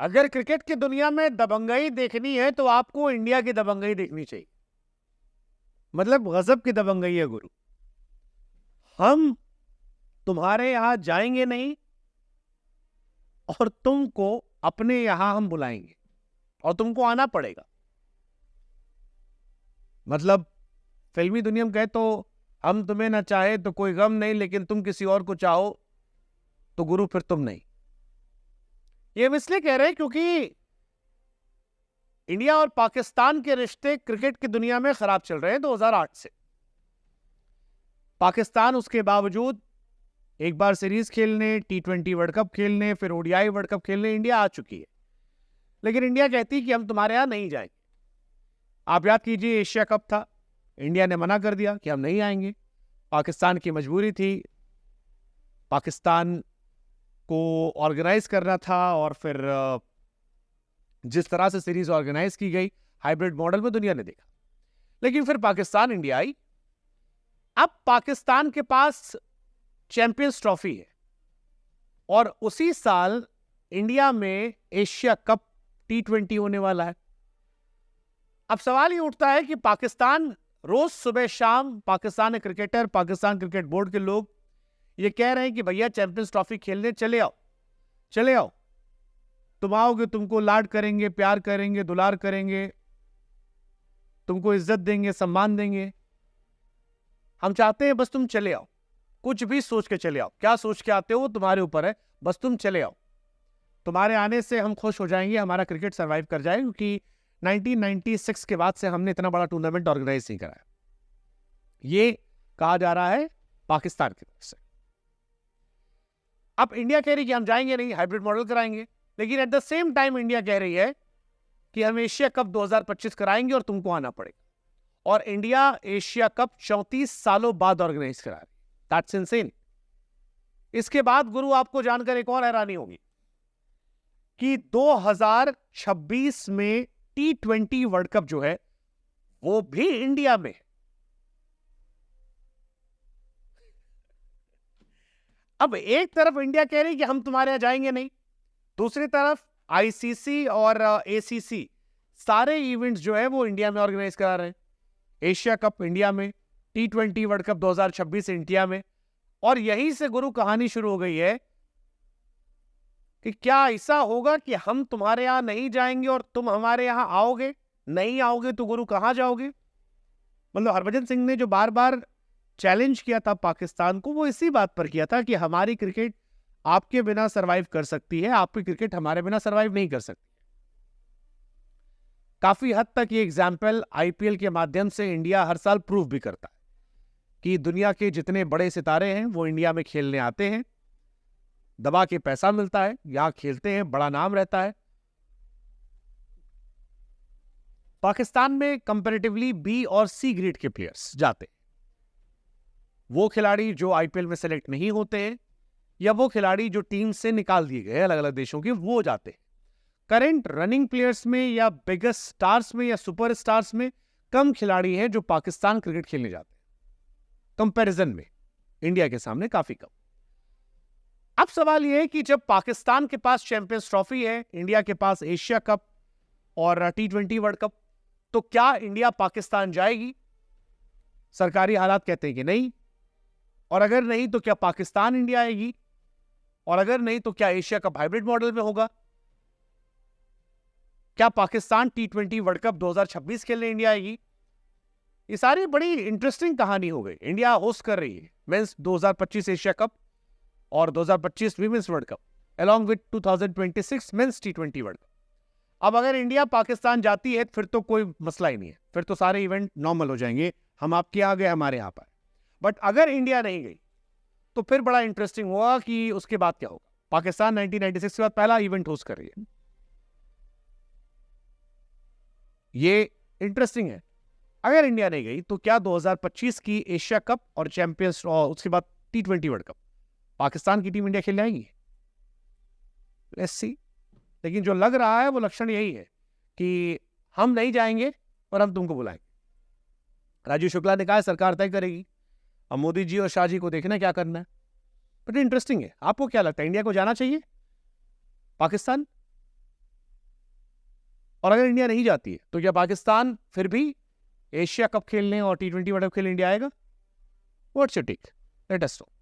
अगर क्रिकेट की दुनिया में दबंगई देखनी है तो आपको इंडिया की दबंगई देखनी चाहिए। मतलब गजब की दबंगई है गुरु। हम तुम्हारे यहां जाएंगे नहीं और तुमको अपने यहां हम बुलाएंगे और तुमको आना पड़ेगा। मतलब फिल्मी दुनिया में कहे तो हम तुम्हें ना चाहे तो कोई गम नहीं, लेकिन तुम किसी और को चाहो तो गुरु फिर तुम नहीं। ये हम इसलिए कह रहे हैं क्योंकि इंडिया और पाकिस्तान के रिश्ते क्रिकेट की दुनिया में खराब चल रहे हैं 2008 से। पाकिस्तान उसके बावजूद एक बार सीरीज खेलने, T20 वर्ल्ड कप खेलने, फिर ओडीआई वर्ल्ड कप खेलने इंडिया आ चुकी है, लेकिन इंडिया कहती है कि हम तुम्हारे यहां नहीं जाएंगे। आप याद कीजिए एशिया कप था, इंडिया ने मना कर दिया कि हम नहीं आएंगे। पाकिस्तान की मजबूरी थी, पाकिस्तान को ऑर्गेनाइज करना था और फिर जिस तरह से सीरीज ऑर्गेनाइज की गई हाइब्रिड मॉडल में दुनिया ने देखा। लेकिन फिर पाकिस्तान इंडिया आई। अब पाकिस्तान के पास चैंपियंस ट्रॉफी है और उसी साल इंडिया में एशिया कप T20 होने वाला है। अब सवाल ये उठता है कि पाकिस्तान रोज सुबह शाम Pakistan cricketer, Pakistan cricket board के लोग ये कह रहे हैं कि भैया चैंपियंस ट्रॉफी खेलने चले आओ, चले आओ। तुम आओगे, तुमको लाड करेंगे, प्यार करेंगे, दुलार करेंगे, तुमको इज्जत देंगे, सम्मान देंगे। हम चाहते हैं बस तुम चले आओ, कुछ भी सोच के चले आओ। क्या सोच के आते हो वो तुम्हारे ऊपर है, बस तुम चले आओ। तुम्हारे आने से हम खुश हो जाएंगे, हमारा क्रिकेट सरवाइव कर जाए, क्योंकि 1996 के बाद से हमने इतना बड़ा टूर्नामेंट ऑर्गेनाइज नहीं कराया। ये कहा जा रहा है पाकिस्तान की तरफ से। अब इंडिया कह रही है कि हम जाएंगे नहीं, हाइब्रिड मॉडल कराएंगे, लेकिन at the same time India कह रही है कि हम एशिया कप 2025 कराएंगे और तुमको आना पड़ेगा। और इंडिया एशिया कप 34 सालों बाद ऑर्गेनाइज करा रही है। That's insane. इसके बाद गुरु आपको जानकर एक और हैरानी होगी कि 2026 में T20 वर्ल्ड कप जो है वो भी इंडिया में। अब एक तरफ इंडिया कह रही है कि हम तुम्हारे यहां जाएंगे नहीं, दूसरी तरफ आईसीसी और एसीसी सारे इवेंट्स जो है वो इंडिया में ऑर्गेनाइज करा रहे हैं। एशिया कप इंडिया में, T20 वर्ल्ड कप 2026 इंडिया में। और यहीं से गुरु कहानी शुरू हो गई है कि क्या ऐसा होगा कि हम तुम्हारे यहां नहीं जाएंगे और तुम हमारे यहां आओगे? नहीं आओगे तो गुरु कहां जाओगे? मतलब हरभजन सिंह ने जो बार बार चैलेंज किया था पाकिस्तान को, वो इसी बात पर किया था कि हमारी क्रिकेट आपके बिना सरवाइव कर सकती है, आपकी क्रिकेट हमारे बिना सरवाइव नहीं कर सकती। काफी हद तक ये एग्जाम्पल आईपीएल के माध्यम से इंडिया हर साल प्रूव भी करता है कि दुनिया के जितने बड़े सितारे हैं वो इंडिया में खेलने आते हैं, दबा के पैसा मिलता है, यहां खेलते हैं, बड़ा नाम रहता है। पाकिस्तान में कंपैरेटिवली बी और सी ग्रेड के प्लेयर्स जाते हैं। वो खिलाड़ी जो आईपीएल में सेलेक्ट नहीं होते हैं या वो खिलाड़ी जो टीम से निकाल दिए गए अलग अलग देशों के, वो जाते हैं। करंट रनिंग प्लेयर्स में या बिगेस्ट स्टार्स में या सुपर स्टार्स में कम खिलाड़ी हैं जो पाकिस्तान क्रिकेट खेलने जाते हैं, कंपैरिजन में इंडिया के सामने काफी कम। अब सवाल यह है कि जब पाकिस्तान के पास चैंपियंस ट्रॉफी है, इंडिया के पास एशिया कप और T20 वर्ल्ड कप, तो क्या इंडिया पाकिस्तान जाएगी? सरकारी हालात कहते हैं कि नहीं। और अगर नहीं तो क्या पाकिस्तान इंडिया आएगी? और अगर नहीं तो क्या एशिया कप हाइब्रिड मॉडल में होगा? क्या पाकिस्तान T20 वर्ल्ड कप 2026 खेलने इंडिया आएगी? ये सारी बड़ी इंटरेस्टिंग कहानी हो गई। इंडिया होस्ट कर रही है मेंस 2025 एशिया कप और 2025 women's world cup along with 2026 men's T20 world cup. अब अगर इंडिया पाकिस्तान जाती है फिर तो कोई मसला ही नहीं है, फिर तो सारे इवेंट नॉर्मल हो जाएंगे, हम आपके यहाँ गए, हमारे यहाँ पर। बट अगर इंडिया नहीं गई तो फिर बड़ा इंटरेस्टिंग हुआ कि उसके बाद क्या होगा। पाकिस्तान 1996 के बाद पहला इवेंट होस्ट कर रही है, ये इंटरेस्टिंग है। अगर इंडिया नहीं गई तो क्या 2025 की एशिया कप और चैंपियंस और उसके बाद T20 वर्ल्ड कप पाकिस्तान की टीम इंडिया खेलने आएगी? Let's see. लेकिन जो लग रहा है वो लक्षण यही है कि हम नहीं जाएंगे और हम तुमको बुलाएंगे। राजीव शुक्ला ने कहा सरकार तय करेगी, अब मोदी जी और शाह जी को देखना क्या करना है। बट इंटरेस्टिंग है। आपको क्या लगता है, इंडिया को जाना चाहिए पाकिस्तान? और अगर इंडिया नहीं जाती है तो क्या पाकिस्तान फिर भी एशिया कप खेलने और T20 वर्ल्ड कप खेलने इंडिया आएगा? What's your take? Let us no.